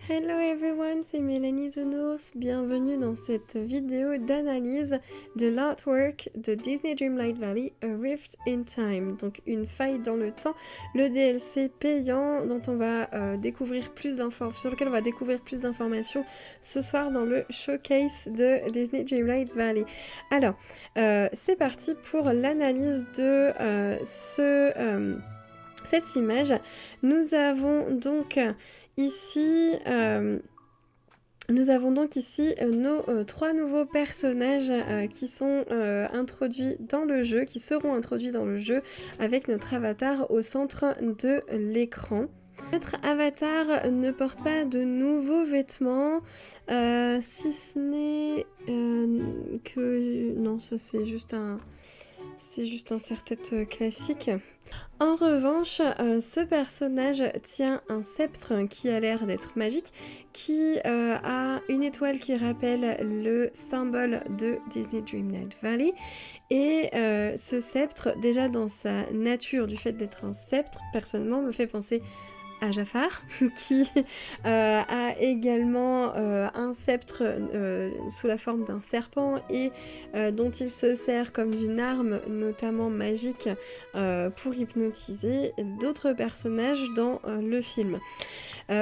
Hello everyone, c'est Mélanie Zounours, bienvenue dans cette vidéo d'analyse de l'artwork de Disney Dreamlight Valley, A Rift in Time, donc une faille dans le temps, le DLC payant dont on va découvrir plus d'informations, sur lequel on va découvrir plus d'informations ce soir dans le showcase de Disney Dreamlight Valley. Alors, c'est parti pour l'analyse de cette image. Nous avons donc ici nos trois nouveaux personnages qui sont introduits dans le jeu, qui seront introduits dans le jeu avec notre avatar au centre de l'écran. Notre avatar ne porte pas de nouveaux vêtements, si ce n'est que... Non, ça c'est juste un serre-tête classique. En revanche, ce personnage tient un sceptre qui a l'air d'être magique, qui a une étoile qui rappelle le symbole de Disney Dreamlight Valley. Et ce sceptre, déjà dans sa nature, du fait d'être un sceptre, personnellement me fait penser à Jafar, qui a également un sceptre sous la forme d'un serpent et dont il se sert comme d'une arme, notamment magique, pour hypnotiser d'autres personnages dans le film.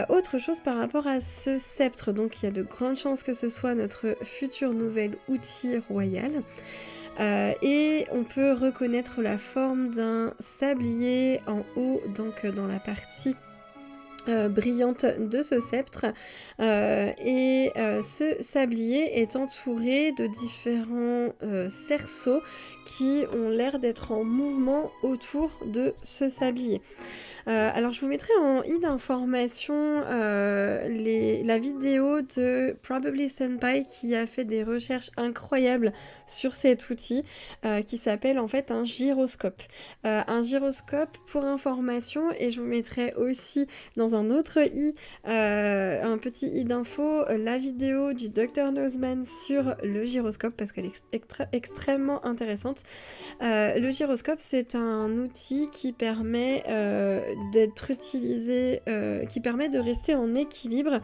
Autre chose par rapport à ce sceptre, donc il y a de grandes chances que ce soit notre futur nouvel outil royal. Et on peut reconnaître la forme d'un sablier en haut, donc dans la partie brillante de ce sceptre, et ce sablier est entouré de différents cerceaux qui ont l'air d'être en mouvement autour de ce sablier. Alors je vous mettrai en i d'information la vidéo de Probably Senpai qui a fait des recherches incroyables sur cet outil qui s'appelle en fait un gyroscope. Un gyroscope pour information, et je vous mettrai aussi dans un autre i, un petit i d'info, la vidéo du Dr Nozman sur le gyroscope parce qu'elle est extrêmement intéressante. Le gyroscope, c'est un outil qui permet d'être utilisé, qui permet de rester en équilibre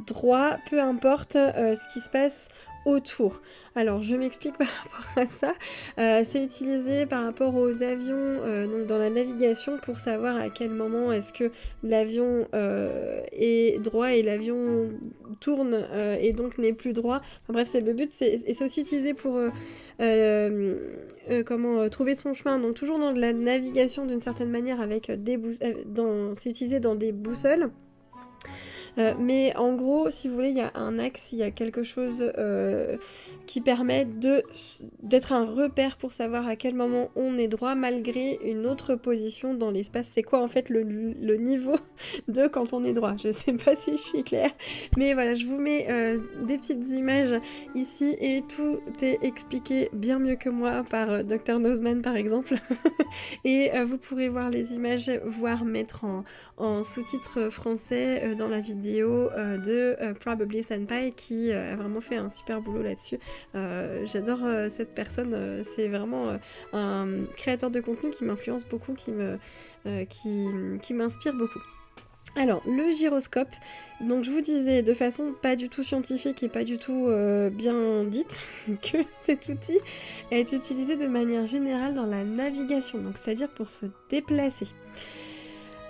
droit, peu importe ce qui se passe autour. Alors je m'explique par rapport à ça. C'est utilisé par rapport aux avions, donc dans la navigation, pour savoir à quel moment est-ce que l'avion est droit et l'avion tourne et donc n'est plus droit. Enfin, bref, c'est le but. Et c'est aussi utilisé pour trouver son chemin. Donc toujours dans de la navigation d'une certaine manière avec c'est utilisé dans des boussoles. Mais en gros, si vous voulez, il y a un axe, il y a quelque chose qui permet d'être un repère pour savoir à quel moment on est droit malgré une autre position dans l'espace. C'est quoi en fait le niveau de quand on est droit? Je sais pas si je suis claire, mais voilà, je vous mets des petites images ici et tout est expliqué bien mieux que moi par Dr Nozman par exemple. Et vous pourrez voir les images, voire mettre en sous-titres français dans la vidéo de Probably Senpai qui a vraiment fait un super boulot là-dessus. J'adore cette personne, c'est vraiment un créateur de contenu qui m'influence beaucoup, qui m'inspire beaucoup. Alors, le gyroscope, donc je vous disais de façon pas du tout scientifique et pas du tout bien dite que cet outil est utilisé de manière générale dans la navigation, donc c'est-à-dire pour se déplacer.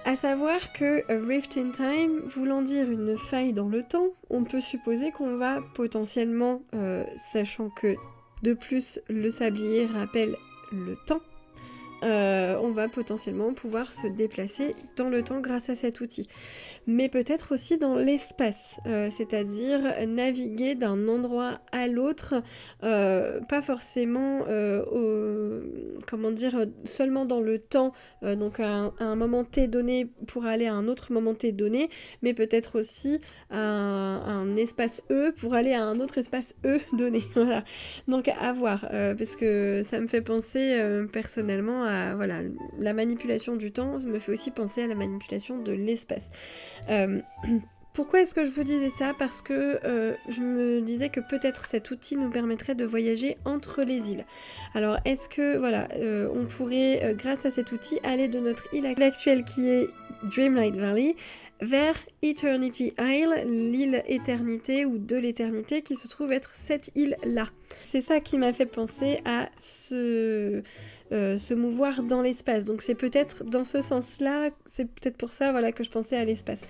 À savoir que A Rift in Time, voulant dire une faille dans le temps, on peut supposer qu'on va potentiellement, sachant que de plus le sablier rappelle le temps, on va potentiellement pouvoir se déplacer dans le temps grâce à cet outil. Mais peut-être aussi dans l'espace, c'est-à-dire naviguer d'un endroit à l'autre, pas forcément seulement dans le temps, donc à un moment t donné pour aller à un autre moment t donné, mais peut-être aussi à un espace E pour aller à un autre espace E donné. Voilà. Donc à voir, parce que ça me fait penser personnellement à la manipulation du temps, me fait aussi penser à la manipulation de l'espace. Pourquoi est-ce que je vous disais ça? Parce que je me disais que peut-être cet outil nous permettrait de voyager entre les îles. Alors est-ce que on pourrait grâce à cet outil aller de notre île actuelle qui est Dreamlight Valley vers Eternity Isle, l'île Éternité ou de l'éternité qui se trouve être cette île-là. C'est ça qui m'a fait penser à se mouvoir dans l'espace. Donc c'est peut-être dans ce sens-là, c'est peut-être pour ça voilà, que je pensais à l'espace.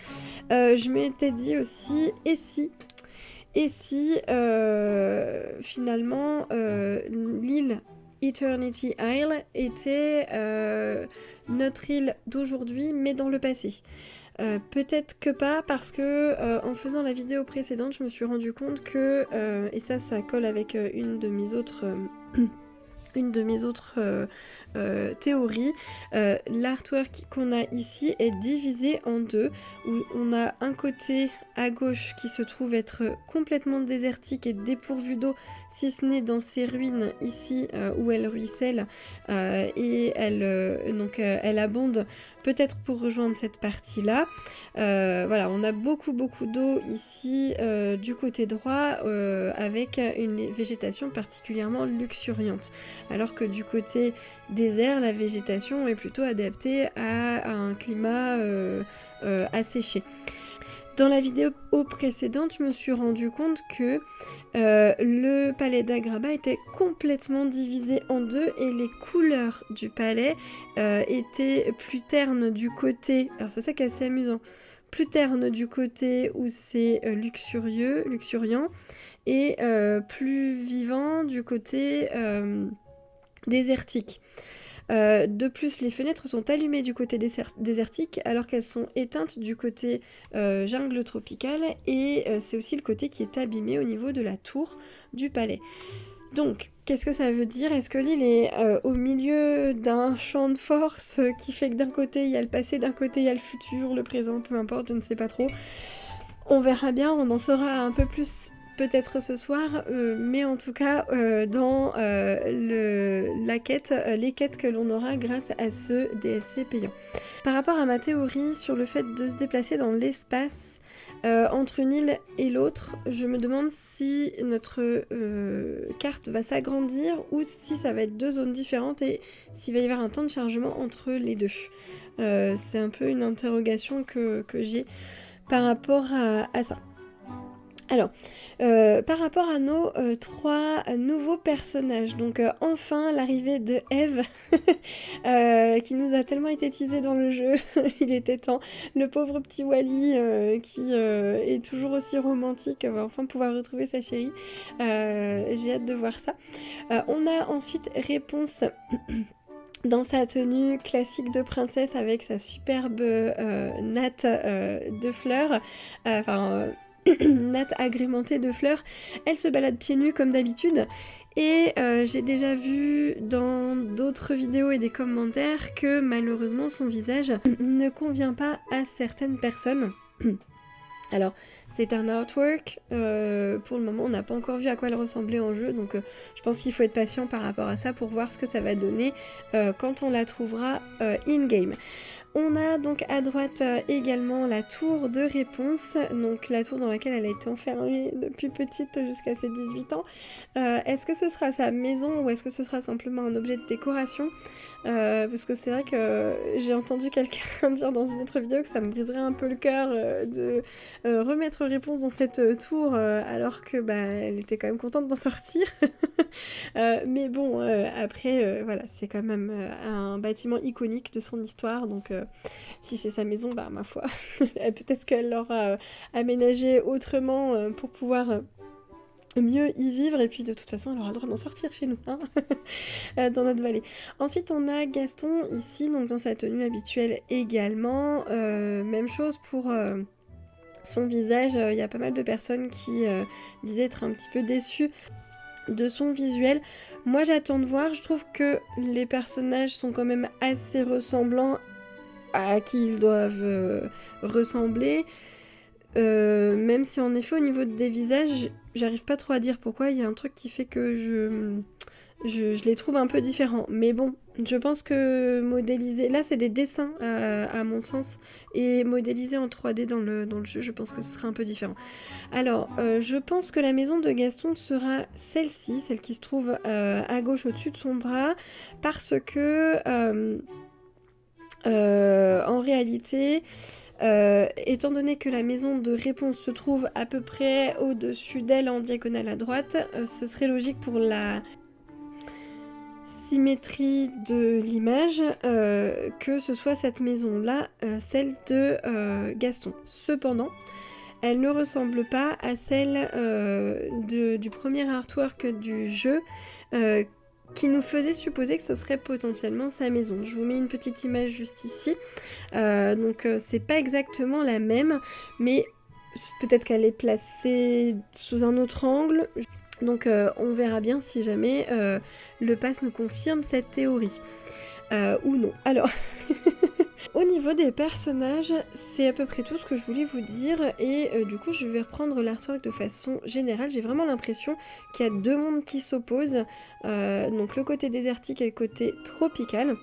Je m'étais dit aussi, et si finalement l'île Eternity Isle était notre île d'aujourd'hui mais dans le passé. Peut-être que pas parce que en faisant la vidéo précédente je me suis rendu compte que, et ça colle avec une de mes autres théories, l'artwork qu'on a ici est divisé en deux, où on a un côté à gauche qui se trouve être complètement désertique et dépourvu d'eau, si ce n'est dans ces ruines ici où elle ruisselle et elle abonde peut-être pour rejoindre cette partie-là. Voilà, on a beaucoup d'eau ici du côté droit avec une végétation particulièrement luxuriante. Alors que du côté désert, la végétation est plutôt adaptée à un climat asséché. Dans la vidéo précédente, je me suis rendu compte que le palais d'Agraba était complètement divisé en deux et les couleurs du palais étaient plus ternes du côté, alors c'est ça qui est assez amusant, plus terne du côté où c'est luxuriant et plus vivant du côté désertique. De plus, les fenêtres sont allumées du côté désertique alors qu'elles sont éteintes du côté jungle tropicale et c'est aussi le côté qui est abîmé au niveau de la tour du palais. Donc, qu'est-ce que ça veut dire? Est-ce que l'île est au milieu d'un champ de force qui fait que d'un côté il y a le passé, d'un côté il y a le futur, le présent, peu importe, je ne sais pas trop. On verra bien, on en saura un peu plus peut-être ce soir, mais en tout cas dans les quêtes que l'on aura grâce à ce DLC payant. Par rapport à ma théorie sur le fait de se déplacer dans l'espace entre une île et l'autre, je me demande si notre carte va s'agrandir ou si ça va être deux zones différentes et s'il va y avoir un temps de chargement entre les deux. C'est un peu une interrogation que j'ai par rapport à ça. Alors, par rapport à nos trois nouveaux personnages, donc enfin l'arrivée de Eve, qui nous a tellement été teasé dans le jeu, il était temps, le pauvre petit Wally qui est toujours aussi romantique, va enfin pouvoir retrouver sa chérie, j'ai hâte de voir ça. On a ensuite Réponse dans sa tenue classique de princesse avec sa superbe natte de fleurs, natte agrémentée de fleurs. Elle se balade pieds nus comme d'habitude et j'ai déjà vu dans d'autres vidéos et des commentaires que malheureusement son visage ne convient pas à certaines personnes. Alors, c'est un artwork, pour le moment on n'a pas encore vu à quoi elle ressemblait en jeu, donc je pense qu'il faut être patient par rapport à ça pour voir ce que ça va donner quand on la trouvera in-game. On a donc à droite également la tour de Réponse, donc la tour dans laquelle elle a été enfermée depuis petite jusqu'à ses 18 ans. Est-ce que ce sera sa maison ou est-ce que ce sera simplement un objet de décoration? Parce que c'est vrai que j'ai entendu quelqu'un dire dans une autre vidéo que ça me briserait un peu le cœur de remettre Réponse dans cette tour alors que elle était quand même contente d'en sortir. Mais bon, après, voilà, c'est quand même un bâtiment iconique de son histoire, donc si c'est sa maison, ma foi, peut-être qu'elle l'aura aménagé autrement pour pouvoir mieux y vivre, et puis de toute façon elle aura le droit d'en sortir chez nous, hein dans notre vallée. Ensuite on a Gaston ici, donc dans sa tenue habituelle également, même chose pour son visage, il y a pas mal de personnes qui disaient être un petit peu déçues de son visuel. Moi j'attends de voir, je trouve que les personnages sont quand même assez ressemblants à qui ils doivent ressembler, même si en effet au niveau des visages j'arrive pas trop à dire pourquoi, il y a un truc qui fait que je les trouve un peu différents, mais bon, je pense que modéliser, là c'est des dessins à mon sens, et modéliser en 3D dans le jeu, je pense que ce sera un peu différent. Alors, je pense que la maison de Gaston sera celle-ci, celle qui se trouve à gauche au-dessus de son bras, parce que en réalité, Étant donné que la maison de réponse se trouve à peu près au-dessus d'elle en diagonale à droite, ce serait logique pour la symétrie de l'image que ce soit cette maison-là, celle de Gaston. Cependant, elle ne ressemble pas à celle du premier artwork du jeu qui nous faisait supposer que ce serait potentiellement sa maison. Je vous mets une petite image juste ici. Donc c'est pas exactement la même, mais peut-être qu'elle est placée sous un autre angle. Donc on verra bien si jamais le pass nous confirme cette théorie. Ou non. Alors, au niveau des personnages, c'est à peu près tout ce que je voulais vous dire. Et du coup, je vais reprendre l'artwork de façon générale. J'ai vraiment l'impression qu'il y a deux mondes qui s'opposent. Donc le côté désertique et le côté tropical.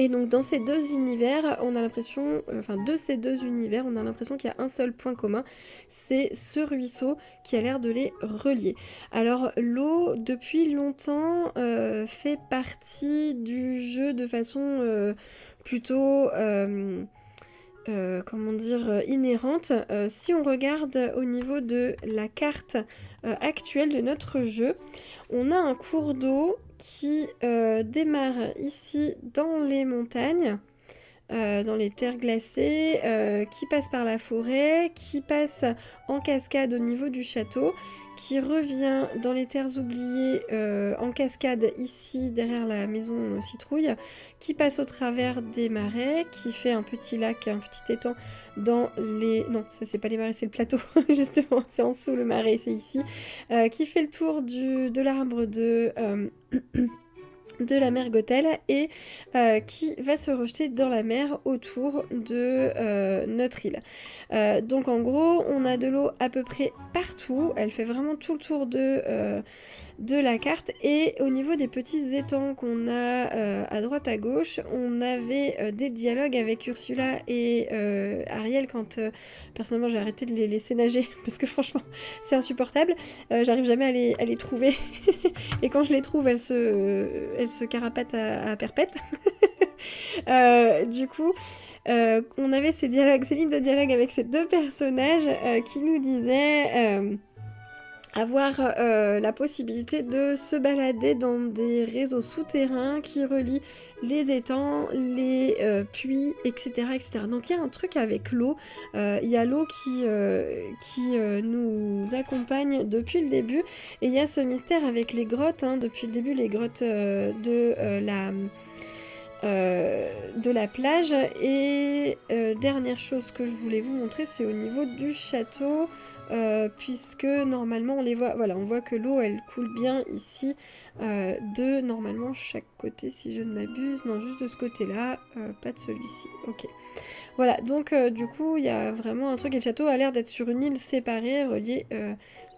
Et donc dans ces deux univers, on a l'impression, de ces deux univers, on a l'impression qu'il y a un seul point commun, c'est ce ruisseau qui a l'air de les relier. Alors l'eau, depuis longtemps, fait partie du jeu de façon plutôt... inhérente. Si on regarde au niveau de la carte actuelle de notre jeu, on a un cours d'eau qui démarre ici dans les montagnes, dans les terres glacées, qui passe par la forêt, qui passe en cascade au niveau du château, qui revient dans les terres oubliées en cascade ici derrière la maison citrouille, qui passe au travers des marais, qui fait un petit lac, un petit étang dans les... Non, ça c'est pas les marais, c'est le plateau, justement, c'est en dessous le marais, c'est ici, qui fait le tour de l'arbre de la mer Gothel et qui va se rejeter dans la mer autour de notre île. Donc en gros, on a de l'eau à peu près partout, elle fait vraiment tout le tour de la carte, et au niveau des petits étangs qu'on a à droite à gauche, on avait des dialogues avec Ursula et Ariel quand personnellement j'ai arrêté de les laisser nager parce que franchement c'est insupportable, j'arrive jamais à les trouver et quand je les trouve elles se carapatent à perpète. Du coup, on avait ces lignes de dialogue avec ces deux personnages qui nous disaient avoir la possibilité de se balader dans des réseaux souterrains qui relient les étangs, les puits, etc., etc. Donc il y a un truc avec l'eau, il y a l'eau qui nous accompagne depuis le début, et il y a ce mystère avec les grottes, depuis le début, les grottes de la plage. Et dernière chose que je voulais vous montrer, c'est au niveau du château, puisque normalement on les voit, voilà, on voit que l'eau elle coule bien ici de normalement chaque côté si je ne m'abuse, non juste de ce côté là, pas de celui-ci, ok. Voilà, donc du coup il y a vraiment un truc, et le château a l'air d'être sur une île séparée, reliée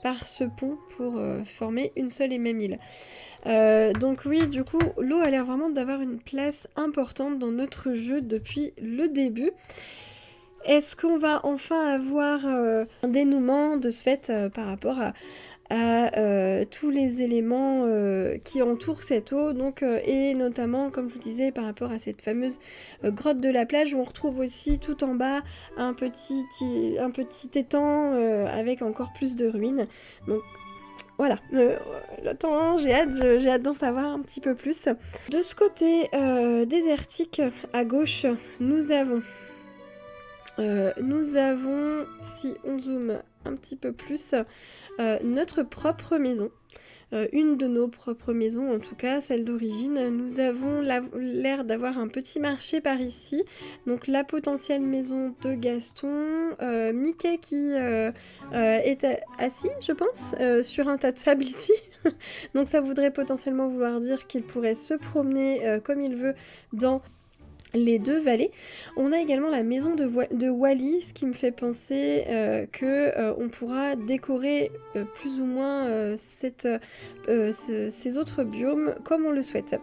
par ce pont pour former une seule et même île. Donc oui, du coup, l'eau a l'air vraiment d'avoir une place importante dans notre jeu depuis le début. Est-ce qu'on va enfin avoir un dénouement de ce fait par rapport à tous les éléments qui entourent cette eau, donc, et notamment, comme je vous disais, par rapport à cette fameuse grotte de la plage, où on retrouve aussi tout en bas un petit étang avec encore plus de ruines. Donc voilà, attends, j'ai hâte d'en savoir un petit peu plus. De ce côté désertique, à gauche, nous avons, si on zoome un petit peu plus, notre propre maison. Une de nos propres maisons, en tout cas celle d'origine. Nous avons l'air d'avoir un petit marché par ici, donc la potentielle maison de Gaston, Mickey qui est assis, je pense, sur un tas de sable ici. Donc ça voudrait potentiellement vouloir dire qu'il pourrait se promener comme il veut dans les deux vallées. On a également la maison de Wally, ce qui me fait penser qu'on pourra décorer plus ou moins ces autres biomes comme on le souhaite.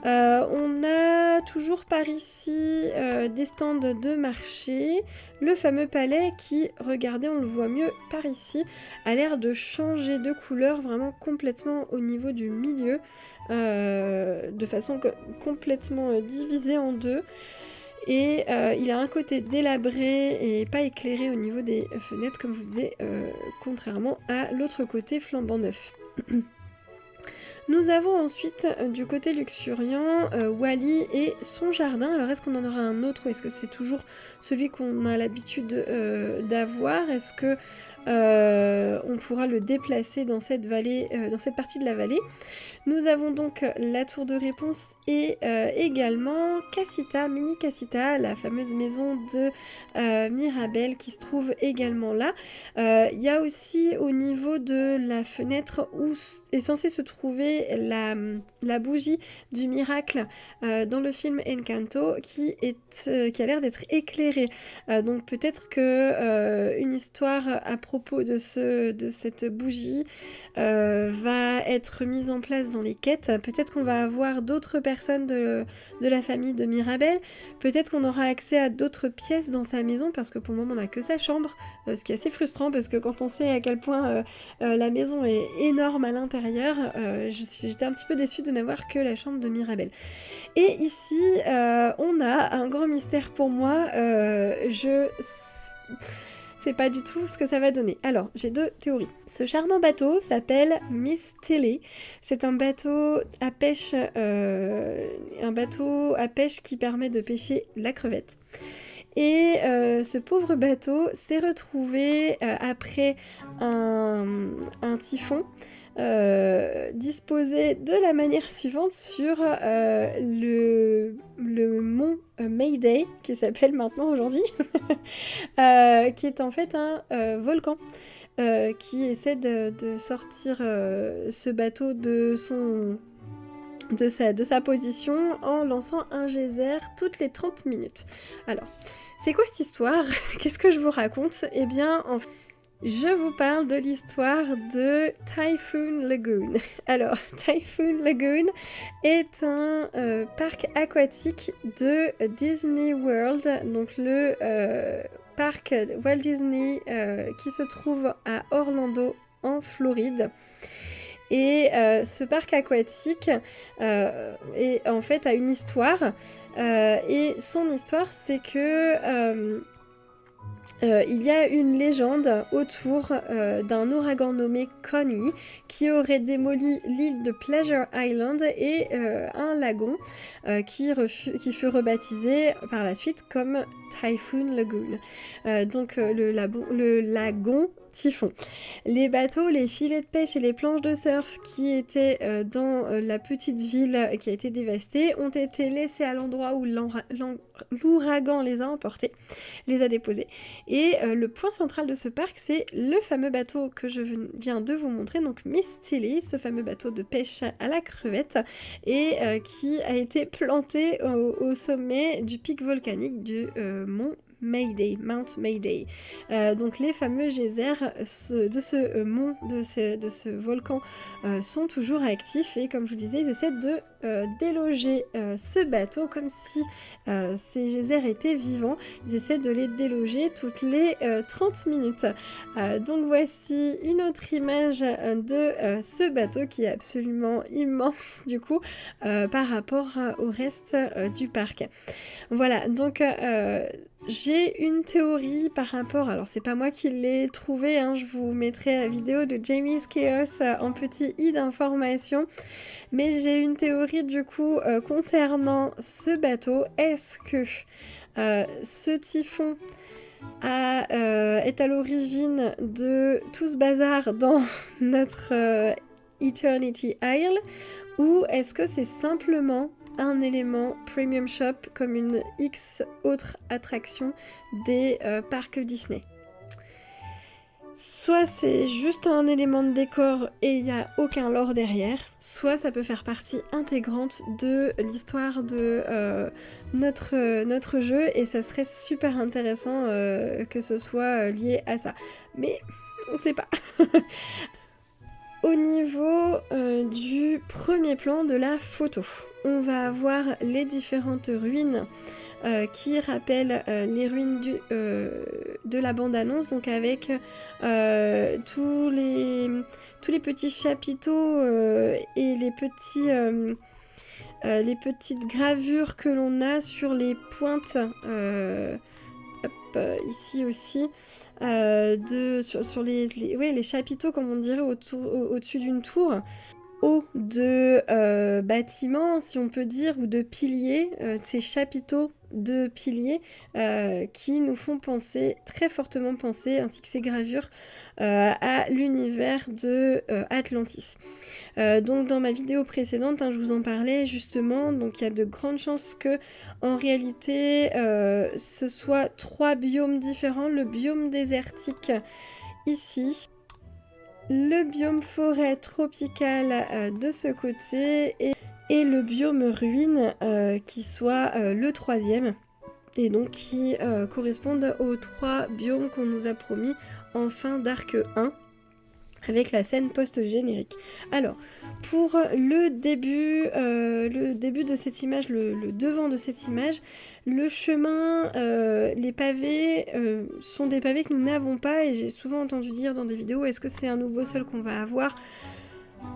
On a toujours par ici des stands de marché, le fameux palais qui, regardez, on le voit mieux par ici, a l'air de changer de couleur vraiment complètement au niveau du milieu, de façon complètement divisée en deux. Et il a un côté délabré et pas éclairé au niveau des fenêtres, comme je vous disais, contrairement à l'autre côté flambant neuf. Nous avons ensuite du côté luxuriant Wally et son jardin. Alors est-ce qu'on en aura un autre ou est-ce que c'est toujours celui qu'on a l'habitude d'avoir? Est-ce que on pourra le déplacer dans cette vallée, dans cette partie de la vallée? Nous avons donc la tour de réponse et également Casita, mini Casita, la fameuse maison de Mirabel qui se trouve également là. Il y a aussi au niveau de la fenêtre où est censée se trouver la bougie du miracle dans le film Encanto qui a l'air d'être éclairée. Donc peut-être que une histoire à propos de cette bougie va être mise en place dans les quêtes. Peut-être qu'on va avoir d'autres personnes de la famille de Mirabel. Peut-être qu'on aura accès à d'autres pièces dans sa maison parce que pour le moment on n'a que sa chambre, ce qui est assez frustrant parce que quand on sait à quel point la maison est énorme à l'intérieur, j'étais un petit peu déçue de n'avoir que la chambre de Mirabel. Et ici on a un grand mystère pour moi. C'est pas du tout ce que ça va donner. Alors, j'ai deux théories. Ce charmant bateau s'appelle Miss Tilly. C'est un bateau à pêche qui permet de pêcher la crevette. Et ce pauvre bateau s'est retrouvé après un typhon disposé de la manière suivante sur le mont Mayday, qui s'appelle maintenant aujourd'hui, qui est en fait un volcan qui essaie de sortir ce bateau de sa position en lançant un geyser toutes les 30 minutes. Alors, c'est quoi cette histoire? Qu'est-ce que je vous raconte? Eh bien, je vous parle de l'histoire de Typhoon Lagoon. Alors, Typhoon Lagoon est un parc aquatique de Disney World, donc le parc Walt Disney qui se trouve à Orlando en Floride. Et ce parc aquatique en fait a une histoire et son histoire c'est que il y a une légende autour d'un ouragan nommé Connie qui aurait démoli l'île de Pleasure Island et un lagon qui fut rebaptisé par la suite comme Typhoon Lagoon. Donc le lagon typhon. Les bateaux, les filets de pêche et les planches de surf qui étaient dans la petite ville qui a été dévastée ont été laissés à l'endroit où l'ouragan les a emportés, les a déposés. Et le point central de ce parc, c'est le fameux bateau que je viens de vous montrer, donc Miss Tilly, ce fameux bateau de pêche à la crevette, et qui a été planté au sommet du pic volcanique du mont Mount Mayday. Donc les fameux geysers de ce mont, de ce volcan sont toujours actifs et comme je vous disais, ils essaient de déloger ce bateau comme si ces geysers étaient vivants. Ils essaient de les déloger toutes les 30 minutes. Donc voici une autre image de ce bateau qui est absolument immense du coup par rapport au reste du parc. Voilà, donc j'ai une théorie par rapport, alors c'est pas moi qui l'ai trouvée, hein, je vous mettrai la vidéo de Jamie's Chaos en petit i d'information, mais j'ai une théorie du coup concernant ce bateau. Est-ce que ce typhon est à l'origine de tout ce bazar dans notre Eternity Isle, ou est-ce que c'est simplement un élément Premium Shop comme une X autre attraction des parcs Disney? Soit c'est juste un élément de décor et il n'y a aucun lore derrière, soit ça peut faire partie intégrante de l'histoire de notre jeu et ça serait super intéressant que ce soit lié à ça. Mais on ne sait pas. Au niveau du premier plan de la photo, on va avoir les différentes ruines qui rappellent les ruines de la bande-annonce, donc avec tous les petits chapiteaux et les petits les petites gravures que l'on a sur les pointes, ici aussi, sur les chapiteaux, comme on dirait, au-dessus d'une tour, haut de bâtiments, si on peut dire, ou de piliers, ces chapiteaux de piliers qui nous font penser, très fortement penser, ainsi que ces gravures, à l'univers de Atlantis. Donc dans ma vidéo précédente, je vous en parlais justement, donc il y a de grandes chances que en réalité ce soit 3 biomes différents, le biome désertique ici, le biome forêt tropicale de ce côté et le biome ruine qui soit le 3e, et donc qui correspondent aux 3 biomes qu'on nous a promis en fin d'arc 1 avec la scène post-générique. Alors, pour le début de cette image, le devant de cette image, le chemin, les pavés sont des pavés que nous n'avons pas, et j'ai souvent entendu dire dans des vidéos, est-ce que c'est un nouveau sol qu'on va avoir ?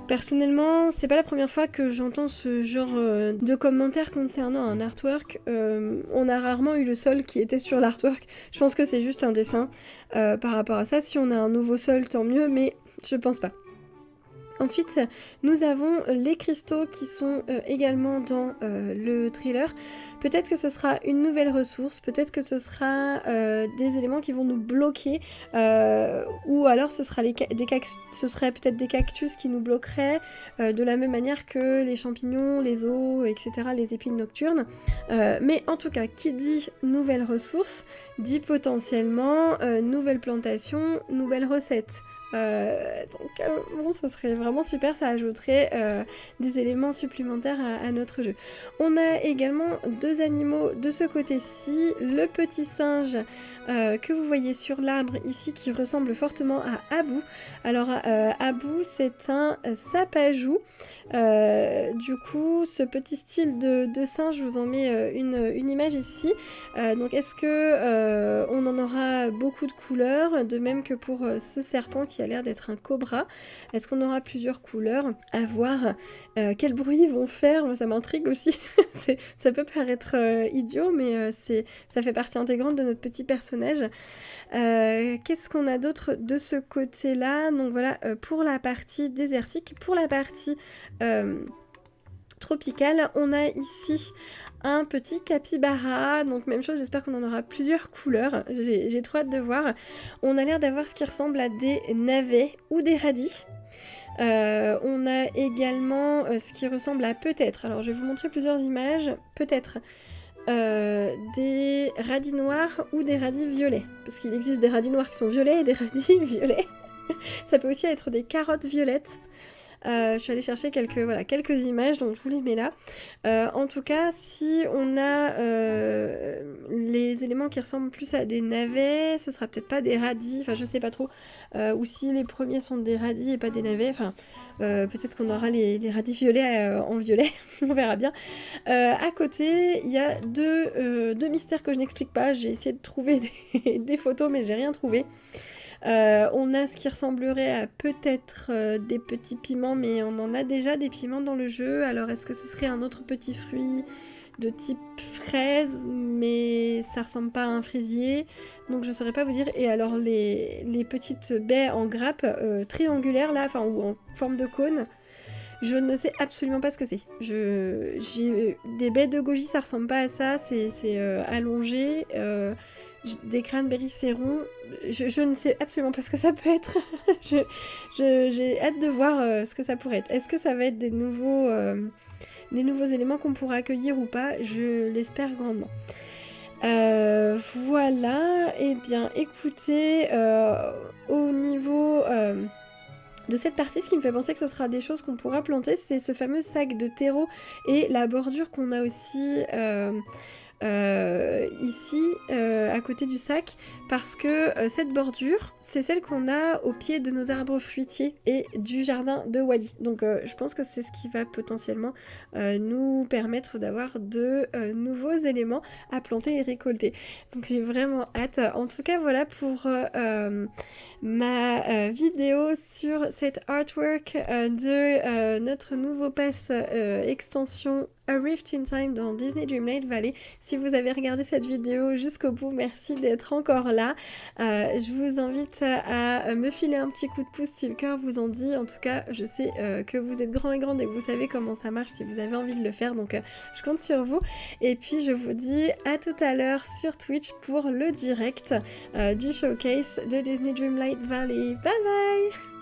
Personnellement, c'est pas la première fois que j'entends ce genre de commentaires concernant un artwork. On a rarement eu le sol qui était sur l'artwork. Je pense que c'est juste un dessin par rapport à ça. Si on a un nouveau sol, tant mieux, mais je pense pas. Ensuite, nous avons les cristaux qui sont également dans le trailer. Peut-être que ce sera une nouvelle ressource, peut-être que ce sera des éléments qui vont nous bloquer, ou alors ce serait peut-être des cactus qui nous bloqueraient, de la même manière que les champignons, les os, etc., les épines nocturnes. Mais en tout cas, qui dit nouvelle ressource, dit potentiellement nouvelle plantation, nouvelle recette. Bon, ça serait vraiment super, ça ajouterait des éléments supplémentaires à notre jeu. On a également 2 animaux de ce côté-ci, le petit singe que vous voyez sur l'arbre ici qui ressemble fortement à Abou. Alors Abou, c'est un sapajou. Du coup, ce petit style de singe, je vous en mets une image ici. Donc est-ce que on en aura beaucoup de couleurs, de même que pour ce serpent qui a l'air d'être un cobra? Est-ce qu'on aura plusieurs couleurs? À voir quel bruit ils vont faire, ça m'intrigue aussi. Ça peut paraître idiot, mais ça fait partie intégrante de notre petit personnage. Qu'est-ce qu'on a d'autre de ce côté-là? Donc voilà, pour la partie désertique. Pour la partie tropicale, on a ici un petit capybara, donc même chose, j'espère qu'on en aura plusieurs couleurs, j'ai trop hâte de voir. On a l'air d'avoir ce qui ressemble à des navets ou des radis. On a également ce qui ressemble à peut-être, alors je vais vous montrer plusieurs images, peut-être des radis noirs ou des radis violets, parce qu'il existe des radis noirs qui sont violets et des radis violets. Ça peut aussi être des carottes violettes. Je suis allée chercher quelques images, donc je vous les mets là. En tout cas, si on a les éléments qui ressemblent plus à des navets, ce sera peut-être pas des radis, enfin je sais pas trop. Ou si les premiers sont des radis et pas des navets, enfin peut-être qu'on aura les radis violets en violet, on verra bien. À côté, il y a deux mystères que je n'explique pas. J'ai essayé de trouver des photos, mais j'ai rien trouvé. On a ce qui ressemblerait à peut-être des petits piments, mais on en a déjà des piments dans le jeu. Alors est-ce que ce serait un autre petit fruit de type fraise, mais ça ressemble pas à un fraisier, donc je saurais pas vous dire. Et alors les petites baies en grappe triangulaires là, enfin ou en forme de cône, je ne sais absolument pas ce que c'est. J'ai des baies de goji, ça ressemble pas à ça, c'est allongé. Des cranberries c'est rond, je ne sais absolument pas ce que ça peut être. J'ai hâte de voir ce que ça pourrait être. Est-ce que ça va être des nouveaux éléments qu'on pourra accueillir ou pas? Je l'espère grandement. Voilà, et bien écoutez, au niveau de cette partie, ce qui me fait penser que ce sera des choses qu'on pourra planter, c'est ce fameux sac de terreau et la bordure qu'on a aussi ici à côté du sac, parce que cette bordure c'est celle qu'on a au pied de nos arbres fruitiers et du jardin de Wally, donc je pense que c'est ce qui va potentiellement nous permettre d'avoir de nouveaux éléments à planter et récolter, donc j'ai vraiment hâte. En tout cas voilà pour ma vidéo sur cet artwork de notre nouveau pass extension A Rift in Time dans Disney Dreamlight Valley. Si vous avez regardé cette vidéo jusqu'au bout, merci d'être encore là. Je vous invite à me filer un petit coup de pouce si le cœur vous en dit. En tout cas, je sais que vous êtes grands et grandes et que vous savez comment ça marche si vous avez envie de le faire. Donc, je compte sur vous. Et puis, je vous dis à tout à l'heure sur Twitch pour le direct du showcase de Disney Dreamlight Valley. Bye bye!